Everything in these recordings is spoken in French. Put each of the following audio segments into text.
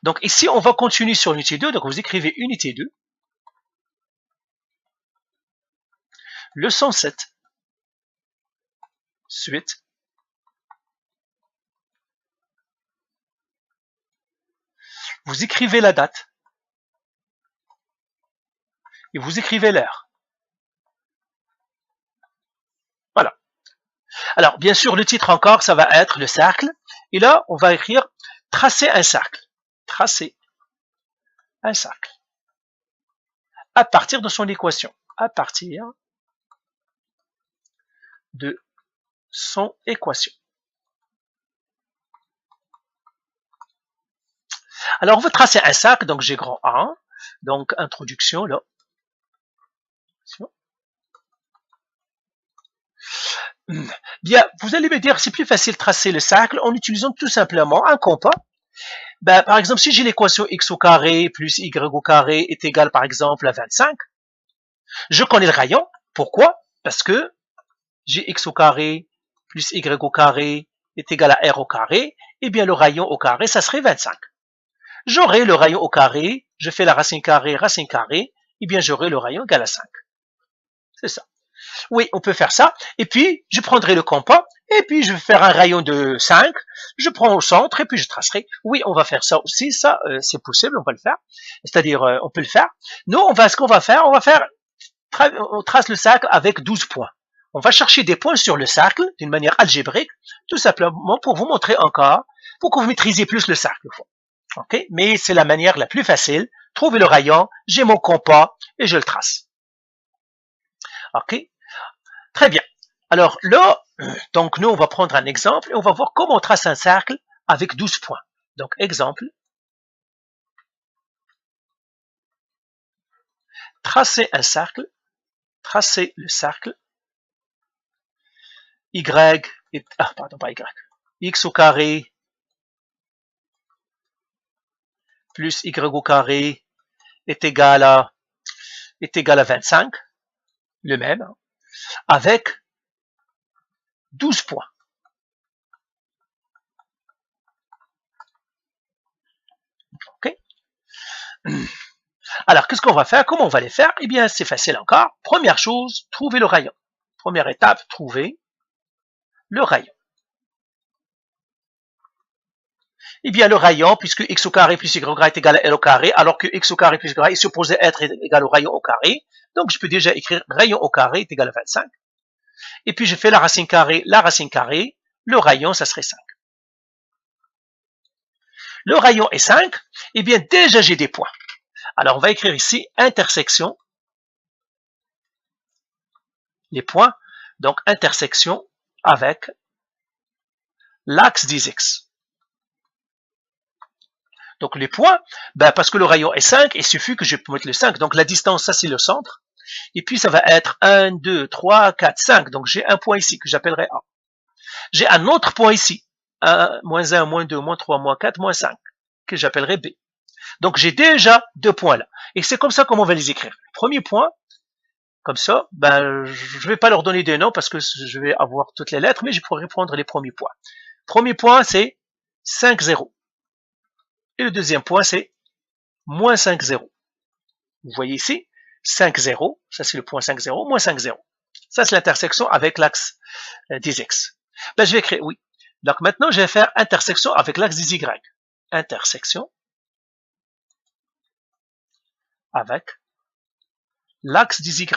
Donc ici, on va continuer sur l'unité 2. Donc vous écrivez unité 2. Leçon 7. Suite. Vous écrivez la date. Et vous écrivez l'heure. Voilà. Alors, bien sûr, le titre encore, ça va être le cercle. Et là, on va écrire tracer un cercle. Tracer un cercle. À partir de son équation. À partir de son équation. Alors, on veut tracer un cercle, donc j'ai grand A. Donc, introduction, là. Bien, vous allez me dire, c'est plus facile de tracer le cercle en utilisant tout simplement un compas. Ben, par exemple, si j'ai l'équation x au carré plus y au carré est égal, par exemple, à 25, je connais le rayon. Pourquoi? Parce que j'ai x au carré plus y au carré est égal à r au carré, et bien le rayon au carré, ça serait 25. J'aurai le rayon au carré, je fais la racine carrée, et bien j'aurai le rayon égal à 5. C'est ça. Oui, on peut faire ça. Et puis, je prendrai le compas, et puis je vais faire un rayon de 5, je prends au centre, et puis je tracerai. Oui, on va faire ça aussi, ça, c'est possible, on va le faire. C'est-à-dire, on peut le faire. Nous, ce qu'on va faire, on trace le cercle avec 12 points. On va chercher des points sur le cercle, d'une manière algébrique, tout simplement pour vous montrer encore, pour que vous maîtrisiez plus le cercle. Okay? Mais c'est la manière la plus facile. Trouvez le rayon, j'ai mon compas, et je le trace. OK? Très bien. Alors là, donc nous, on va prendre un exemple et on va voir comment on trace un cercle avec 12 points. Donc, exemple. Tracer un cercle. Tracer le cercle. X au carré plus y au carré est égal à 25. Le même. Avec 12 points. OK? Alors, qu'est-ce qu'on va faire? Comment on va les faire? Eh bien, c'est facile encore. Première chose, trouver le rayon. Première étape, trouver le rayon. Eh bien, le rayon, puisque x au carré plus y au carré est égal à l au carré, alors que x au carré plus y au carré est supposé être égal au rayon au carré, donc je peux déjà écrire rayon au carré est égal à 25. Et puis, je fais la racine carrée, le rayon, ça serait 5. Le rayon est 5, eh bien, déjà j'ai des points. Alors, on va écrire ici intersection, les points, donc intersection avec l'axe des x. Donc les points, ben parce que le rayon est 5, il suffit que je mette le 5. Donc la distance, ça c'est le centre. Et puis ça va être 1, 2, 3, 4, 5. Donc j'ai un point ici que j'appellerai A. J'ai un autre point ici. 1, moins 1, moins 2, moins 3, moins 4, moins 5, que j'appellerai B. Donc j'ai déjà deux points là. Et c'est comme ça qu'on va les écrire. Premier point, comme ça, ben je ne vais pas leur donner des noms parce que je vais avoir toutes les lettres, mais je pourrais prendre les premiers points. Premier point, c'est 5, 0. Et le deuxième point, c'est moins 5, 0. Vous voyez ici, 5, 0, ça c'est le point 5, 0, moins 5, 0. Ça c'est l'intersection avec l'axe des x. Ben, je vais écrire, oui. Donc maintenant, je vais faire intersection avec l'axe des y. Intersection avec l'axe des y.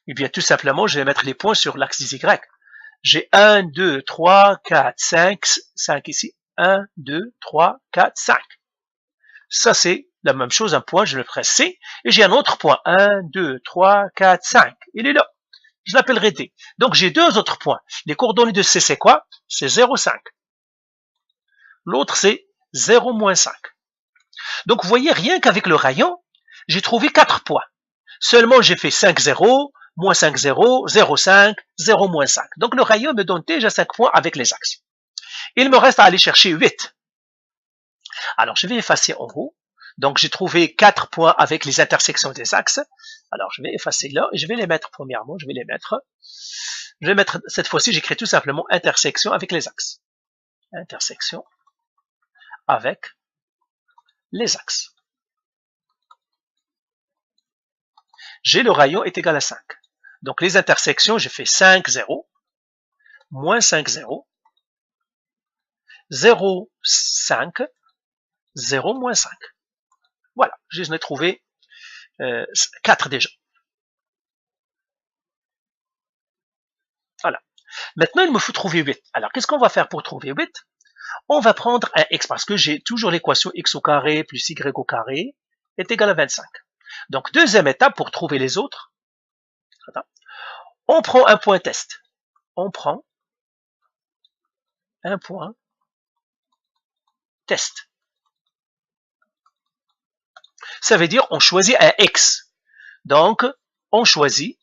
Et bien, tout simplement, je vais mettre les points sur l'axe des y. J'ai 1, 2, 3, 4, 5 ici. 1, 2, 3, 4, 5. Ça, c'est la même chose, un point, je le ferai C. Et j'ai un autre point. 1, 2, 3, 4, 5. Il est là. Je l'appellerai D. Donc, j'ai deux autres points. Les coordonnées de C, c'est quoi? C'est 0, 5. L'autre, c'est 0, moins 5. Donc, vous voyez, rien qu'avec le rayon, j'ai trouvé 4 points. Seulement, j'ai fait 5, 0, moins 5, 0, 0, 5, 0, moins 5. Donc, le rayon me donne déjà 5 points avec les axes. Il me reste à aller chercher 8. Alors, je vais effacer en haut. Donc, j'ai trouvé 4 points avec les intersections des axes. Alors, je vais effacer là et je vais les mettre premièrement. Je vais mettre cette fois-ci, j'écris tout simplement intersection avec les axes. Intersection avec les axes. J'ai le rayon est égal à 5. Donc les intersections, j'ai fait 5, 0, moins 5, 0, 0, 5, 0, moins 5. Voilà, j'en ai trouvé 4 déjà. Voilà. Maintenant, il me faut trouver 8. Alors, qu'est-ce qu'on va faire pour trouver 8? On va prendre un x, parce que j'ai toujours l'équation x au carré plus y au carré est égal à 25. Donc, deuxième étape pour trouver les autres. On prend un point test. On prend un point test. Ça veut dire on choisit un x. Donc, on choisit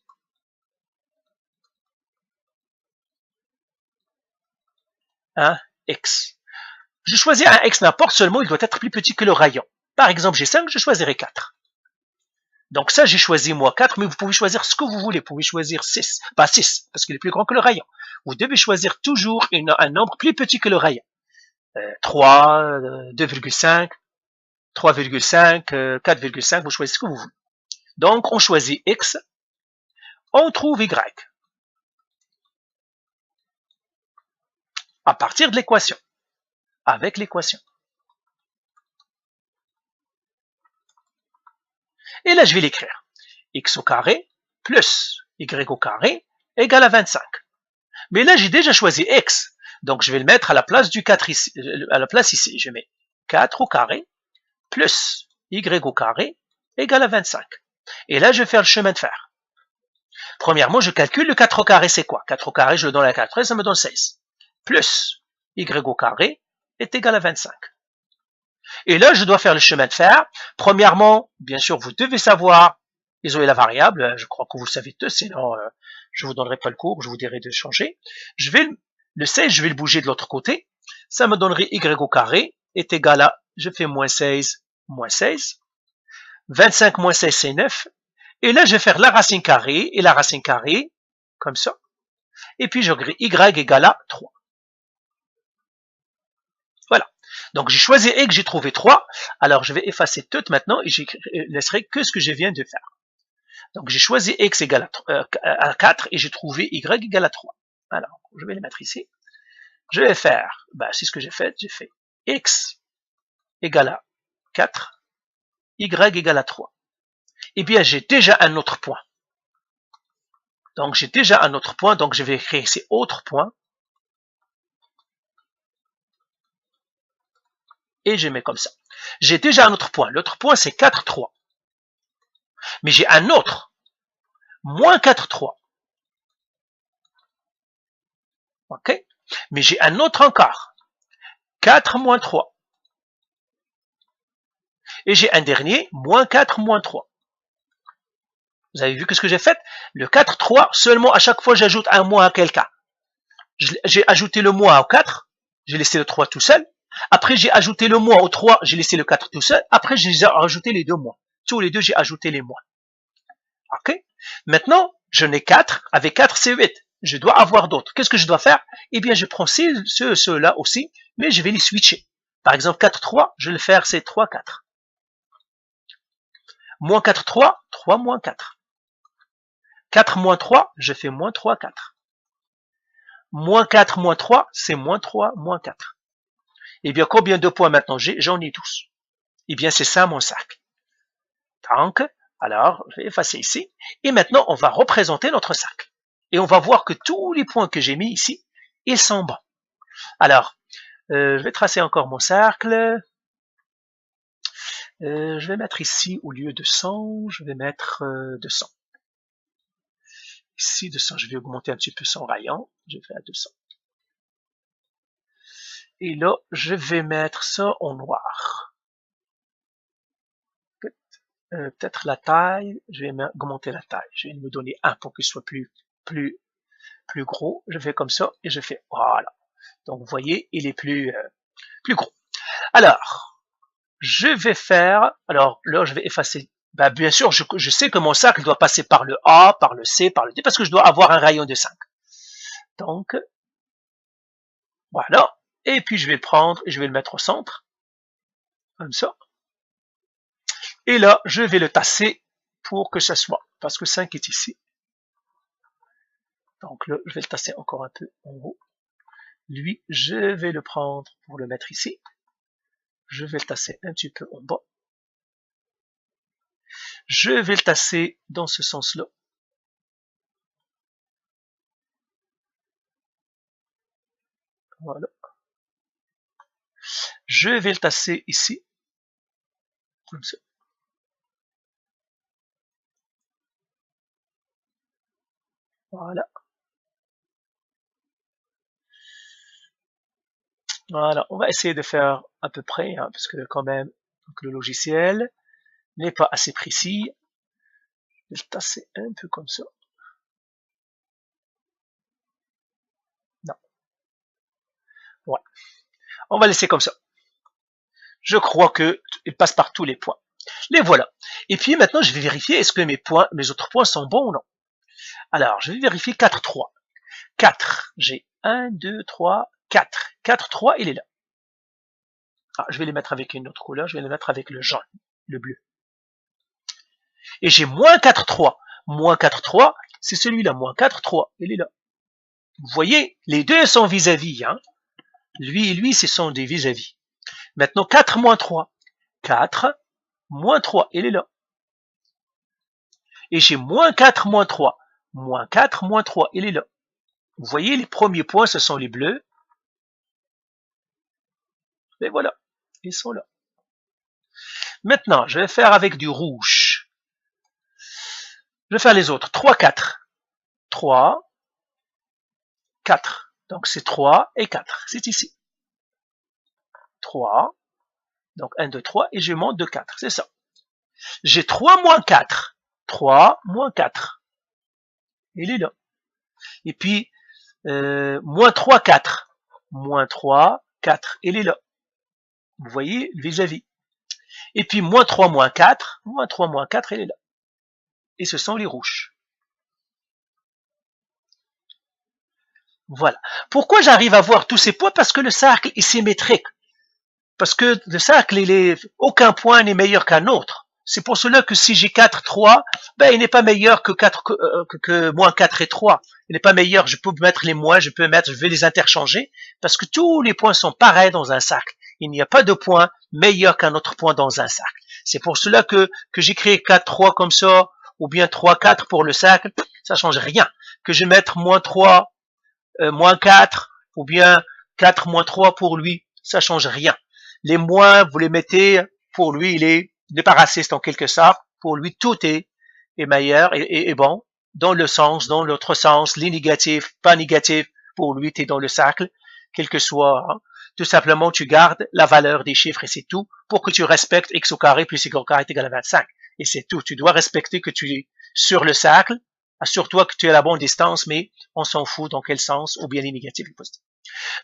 un x. Je choisis un x n'importe, seulement il doit être plus petit que le rayon. Par exemple, j'ai 5, je choisirai 4. Donc ça, j'ai choisi moi 4, mais vous pouvez choisir ce que vous voulez. Vous pouvez choisir 6, pas 6, parce qu'il est plus grand que le rayon. Vous devez choisir toujours un nombre plus petit que le rayon. 3, 2,5, 3,5, 4,5, vous choisissez ce que vous voulez. Donc, on choisit x, on trouve y. À partir de l'équation, avec l'équation. Et là, je vais l'écrire. X au carré plus y au carré égale à 25. Mais là, j'ai déjà choisi x. Donc, je vais le mettre à la place du 4 ici. À la place ici, je mets 4 au carré plus y au carré égale à 25. Et là, je vais faire le chemin de fer. Premièrement, je calcule le 4 au carré, c'est quoi? 4 au carré, je le donne à 4, ça me donne 16. Plus y au carré est égal à 25. Et là, je dois faire le chemin de fer. Premièrement, bien sûr, vous devez savoir isoler la variable. Je crois que vous le savez tous, sinon je vous donnerai pas le cours, je vous dirai de changer. Je vais le 16, je vais le bouger de l'autre côté. Ça me donnerait y au carré est égal à, je fais moins 16, moins 16. 25 moins 16, c'est 9. Et là, je vais faire la racine carrée et la racine carrée, comme ça. Et puis, j'aurai y égale à 3. Voilà. Donc, j'ai choisi et que j'ai trouvé 3. Alors, je vais effacer tout maintenant et je laisserai que ce que je viens de faire. Donc, j'ai choisi x égale à 4 et j'ai trouvé y égale à 3. Alors, je vais les mettre ici. Je vais faire, c'est ce que j'ai fait. J'ai fait x égale à 4, y égale à 3. Eh bien, j'ai déjà un autre point. Donc, j'ai déjà un autre point. Donc, je vais écrire ici autre point. Et je mets comme ça. J'ai déjà un autre point. L'autre point, c'est 4, 3. Mais j'ai un autre. Moins 4, 3. OK? Mais j'ai un autre encore. 4 moins 3. Et j'ai un dernier, moins 4, moins 3. Vous avez vu ce que j'ai fait? Le 4, 3, seulement à chaque fois, j'ajoute un moins à quelqu'un. J'ai ajouté le moins au 4. J'ai laissé le 3 tout seul. Après, j'ai ajouté le moins au 3. J'ai laissé le 4 tout seul. Après, j'ai rajouté les deux moins. Tous les deux, j'ai ajouté les moins. OK? Maintenant, je n'ai 4. Avec 4, c'est 8. Je dois avoir d'autres. Qu'est-ce que je dois faire? Eh bien, je prends ceux-là aussi, mais je vais les switcher. Par exemple, 4, 3, je vais le faire, c'est 3, 4. Moins 4, 3, 3 moins 4. 4 moins 3, je fais moins 3, 4. Moins 4 moins 3, c'est moins 3, moins 4. Eh bien, combien de points maintenant j'ai? J'en ai tous. Eh bien, c'est ça mon cercle. Donc, alors, je vais effacer ici. Et maintenant, on va représenter notre cercle. Et on va voir que tous les points que j'ai mis ici, ils sont bons. Alors, je vais tracer encore mon cercle. Je vais mettre ici, au lieu de 100, je vais mettre 200. Ici, 200, je vais augmenter un petit peu son rayon. Je vais à 200. Et là, je vais mettre ça en noir. Peut-être la taille, je vais augmenter la taille. Je vais me donner 1 pour qu'il soit plus gros. Je fais comme ça et je fais voilà. Donc, vous voyez, il est plus gros. Alors, je vais faire, alors là, je vais effacer. Bien sûr, je sais que mon cercle doit passer par le A, par le C, par le D, parce que je dois avoir un rayon de 5. Donc, voilà. Et puis, je vais le prendre et je vais le mettre au centre. comme ça. Et là, je vais le tasser pour que ça soit, parce que 5 est ici. Donc là, je vais le tasser encore un peu en haut. Lui, je vais le prendre pour le mettre ici. Je vais le tasser un petit peu en bas. Je vais le tasser dans ce sens-là. Voilà. Je vais le tasser ici. Comme ça. Voilà. Voilà. On va essayer de faire à peu près, hein, parce que quand même, donc le logiciel n'est pas assez précis. Je vais le tasser un peu comme ça. Non. Ouais. On va laisser comme ça. Je crois que il passe par tous les points. Les voilà. Et puis maintenant, je vais vérifier est-ce que mes autres points sont bons ou non. Alors, je vais vérifier 4, 3. 4. J'ai 1, 2, 3, 4. 4, 3, il est là. Ah, je vais les mettre avec une autre couleur. Je vais les mettre avec le jaune, le bleu. Et j'ai moins 4, 3. Moins 4, 3, c'est celui-là. Moins 4, 3, il est là. Vous voyez, les deux sont vis-à-vis. Hein. Lui et lui, ce sont des vis-à-vis. Maintenant, 4 moins 3. 4 moins 3, il est là. Et j'ai moins 4 moins 3. Moins 4 moins 3, il est là. Vous voyez, les premiers points, ce sont les bleus. Et voilà, ils sont là. Maintenant, je vais faire avec du rouge. Je vais faire les autres. 3, 4. 3, 4. Donc, c'est 3 et 4. C'est ici. 3. Donc, 1, 2, 3. Et je monte de 4. C'est ça. J'ai 3 moins 4. 3 moins 4. Il est là. Et puis, moins 3, 4. Moins 3, 4. Il est là. Vous voyez, vis-à-vis. Et puis, moins 3, moins 4. Moins 3, moins 4, il est là. Et ce sont les rouges. Voilà. Pourquoi j'arrive à voir tous ces points? Parce que le cercle est symétrique. Parce que le cercle, aucun point n'est meilleur qu'un autre. C'est pour cela que si j'ai 4, 3, ben, il n'est pas meilleur que moins 4 et 3. Il n'est pas meilleur, je peux mettre les moins, je vais les interchanger, parce que tous les points sont pareils dans un cercle. Il n'y a pas de point meilleur qu'un autre point dans un cercle. C'est pour cela que j'ai créé 4, 3 comme ça, ou bien 3, 4 pour le cercle, ça change rien. Que je mette moins 3, moins 4, ou bien 4 moins 3 pour lui, ça change rien. Les moins, vous les mettez, pour lui, il est raciste en quelque sorte. Pour lui, tout est meilleur et bon, dans l'autre sens, les négatifs, pas négatifs, pour lui, tu es dans le cercle, quel que soit. Hein. Tout simplement, tu gardes la valeur des chiffres et c'est tout, pour que tu respectes x au carré plus y au carré est égal à 25. Et c'est tout. Tu dois respecter que tu es sur le cercle, assure-toi que tu es à la bonne distance, mais on s'en fout dans quel sens, ou bien les négatifs et les positifs.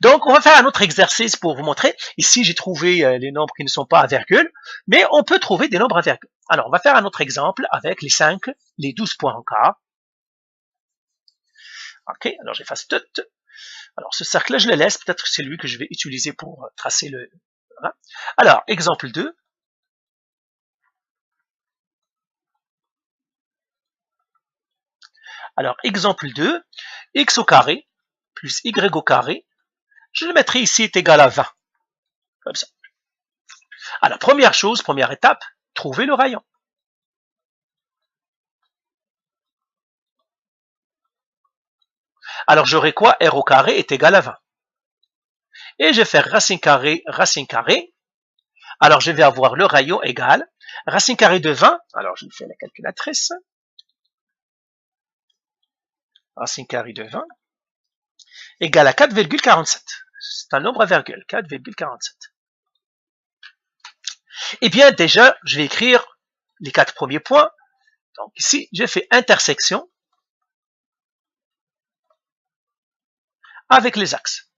Donc, on va faire un autre exercice pour vous montrer. Ici, j'ai trouvé les nombres qui ne sont pas à virgule, mais on peut trouver des nombres à virgule. Alors, on va faire un autre exemple avec les 5, les 12 points encore. Ok, alors j'efface tout. Alors, ce cercle-là, je le laisse. Peut-être que c'est lui que je vais utiliser pour tracer le... Voilà. Alors, exemple 2. Alors, exemple 2, x au carré plus y au carré, je le mettrai ici est égal à 20. Comme ça. Alors, première chose, première étape, trouver le rayon. Alors, j'aurai quoi? R au carré est égal à 20. Et je vais faire racine carrée, racine carrée. Alors, je vais avoir le rayon égal. Racine carrée de 20, alors je fais la calculatrice. Racine carrée de 20 égale à 4,47. C'est un nombre à virgule, 4,47. Eh bien, déjà, je vais écrire les 4 premiers points. Donc ici, je fais intersection avec les axes.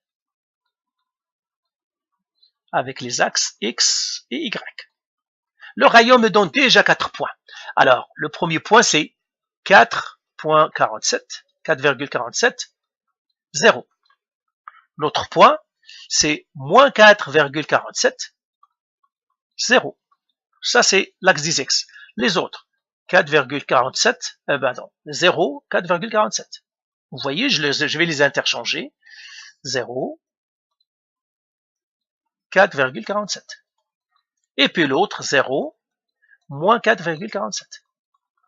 Avec les axes X et Y. Le rayon me donne déjà 4 points. Alors, le premier point, c'est 4,47, 4,47, 0. L'autre point, c'est moins 4,47, 0. Ça, c'est l'axe des X. Les autres, 4,47, eh ben non, 0, 4,47. Vous voyez, je vais les interchanger. 0, 4,47. Et puis l'autre, 0, moins 4,47.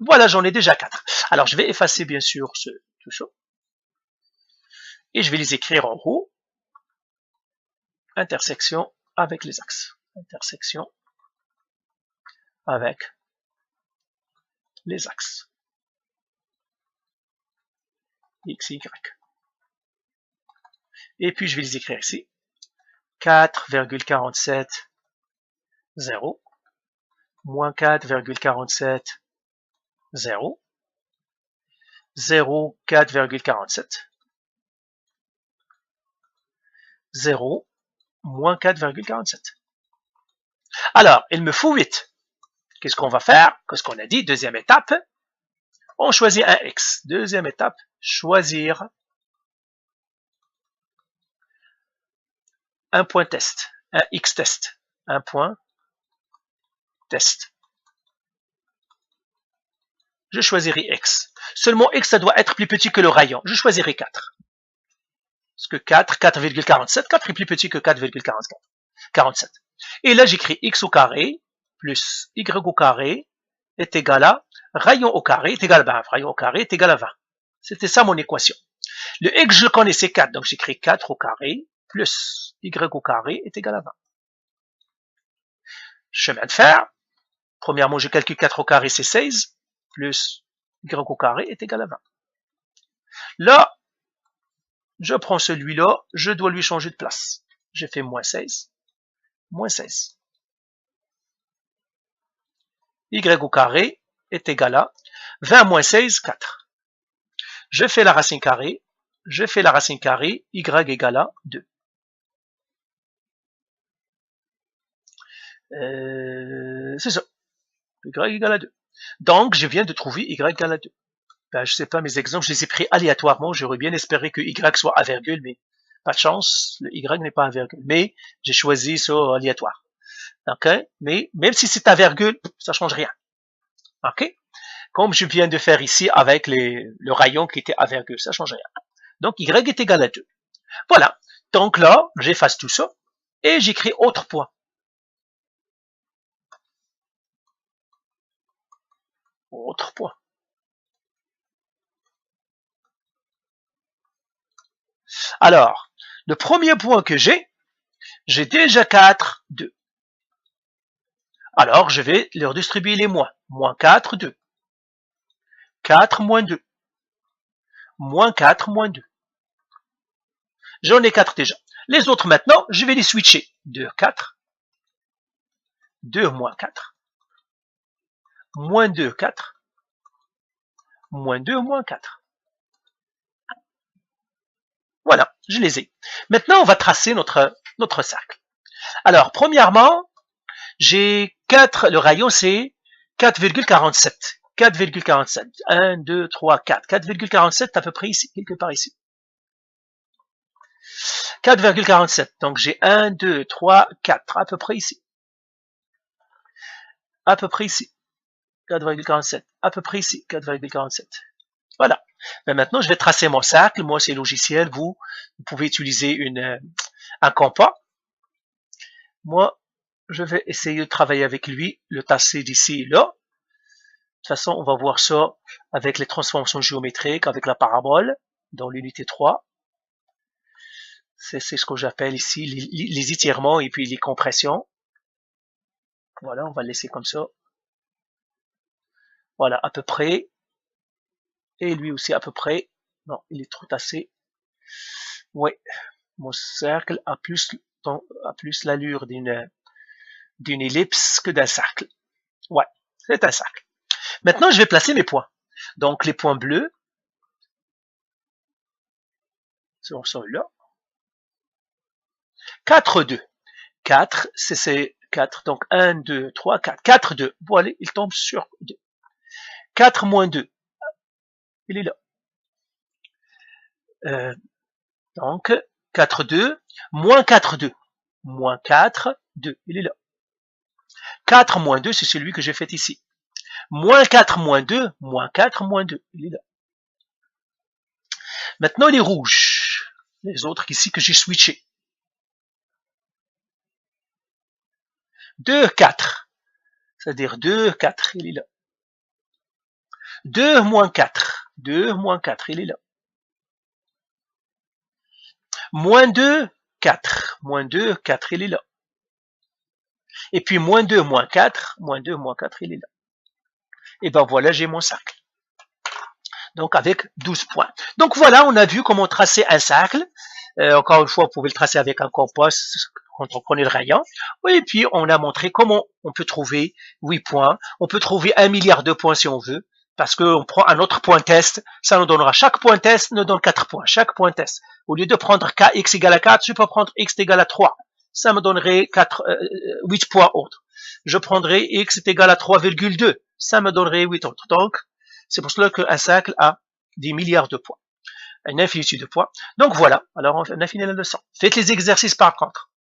Voilà, j'en ai déjà 4. Alors, je vais effacer, bien sûr, tout ça. Et je vais les écrire en haut. Intersection avec les axes. Intersection avec les axes. X, Y. Et puis, je vais les écrire ici. 4,47, 0. Moins 4,47, 0. 0, 4,47. 0, moins 4,47. Alors, il me faut 8. Qu'est-ce qu'on va faire? Qu'est-ce qu'on a dit? Deuxième étape, on choisit un X. Deuxième étape, choisir un point test, un X test, un point test. Je choisirai X. Seulement X, ça doit être plus petit que le rayon. Je choisirai 4. Parce que 4, 4,47, 4 est plus petit que 4,47. Et là, j'écris X au carré plus Y au carré est égal à rayon au carré est égal à 20. Rayon au carré est égal à 20. C'était ça mon équation. Le X, je le connais, c'est 4. Donc, j'écris 4 au carré plus Y au carré est égal à 20. Chemin de fer. Premièrement, je calcule 4 au carré, c'est 16. Plus Y au carré est égal à 20. Là, je prends celui-là, je dois lui changer de place. J'ai fait moins 16. Moins 16. Y au carré est égal à 20 moins 16, 4. Je fais la racine carrée. Je fais la racine carrée. Y égale à 2. C'est ça. Y égale à 2. Donc, je viens de trouver Y égale à 2. Ben, je sais pas, mes exemples, je les ai pris aléatoirement. J'aurais bien espéré que Y soit à virgule, mais pas de chance. Le Y n'est pas à virgule. Mais j'ai choisi ça aléatoire. OK? Mais même si c'est à virgule, ça change rien. OK? Comme je viens de faire ici avec le rayon qui était à virgule, ça change rien. Donc, Y est égal à 2. Voilà. Donc là, j'efface tout ça et j'écris autre point. Autre point. Alors, le premier point que j'ai déjà 4, 2. Alors, je vais leur distribuer les moins. Moins 4, 2. 4 moins 2. Moins 4 moins 2. J'en ai 4 déjà. Les autres maintenant, je vais les switcher. 2, 4. 2 moins 4. Moins 2, 4. Moins 2, moins 4. Voilà, je les ai. Maintenant, on va tracer notre cercle. Alors, premièrement, j'ai 4, le rayon c'est 4,47. 4,47. 1, 2, 3, 4. 4,47 à peu près ici, quelque part ici. 4,47. Donc j'ai 1, 2, 3, 4. À peu près ici. À peu près ici. 4,47. À peu près ici. 4,47. Voilà. Mais maintenant, je vais tracer mon cercle. Moi, c'est logiciel. Vous pouvez utiliser un compas. Moi, je vais essayer de travailler avec lui, le tasser d'ici et là. De toute façon, on va voir ça avec les transformations géométriques, avec la parabole, dans l'unité 3. C'est ce que j'appelle ici les étirements et puis les compressions. Voilà, on va le laisser comme ça. Voilà, à peu près. Et lui aussi à peu près. Non, il est trop tassé. Oui, mon cercle a plus l'allure d'une ellipse que d'un cercle. Ouais, c'est un cercle. Maintenant, je vais placer mes points. Donc, les points bleus sont là. 4, 2. 4, c'est 4. Donc, 1, 2, 3, 4. 4, 2. Voilà, il tombe sur 2. 4 moins 2. Il est là. Donc, 4, 2. Moins 4, 2. Moins 4, 2. Il est là. 4 moins 2, c'est celui que j'ai fait ici. Moins 4 moins 2, moins 4 moins 2. Il est là. Maintenant, les rouges. Les autres ici que j'ai switché. 2, 4. C'est-à-dire 2, 4, il est là. 2 moins 4. 2 moins 4, il est là. Moins 2, 4. Moins 2, 4, il est là. Et puis moins 2, moins 4. Moins 2, moins 4, il est là. Et ben voilà, j'ai mon cercle. Donc avec 12 points. Donc voilà, on a vu comment tracer un cercle. Encore une fois, vous pouvez le tracer avec un compas quand on connaît le rayon. Et puis on a montré comment on peut trouver 8 points. On peut trouver 1 milliard de points si on veut. Parce qu'on prend un autre point test, ça nous donnera, chaque point test nous donne 4 points, chaque point test. Au lieu de prendre x égale à 4, je peux prendre x égale à 3. Ça me donnerait 8 points autres. Je prendrai x est égal à 3,2. Ça me donnerait 8 autres. Donc, c'est pour cela qu'un cercle a des milliards de points. Une infinitude de points. Donc voilà, alors on a fini la leçon. Faites les exercices par contre.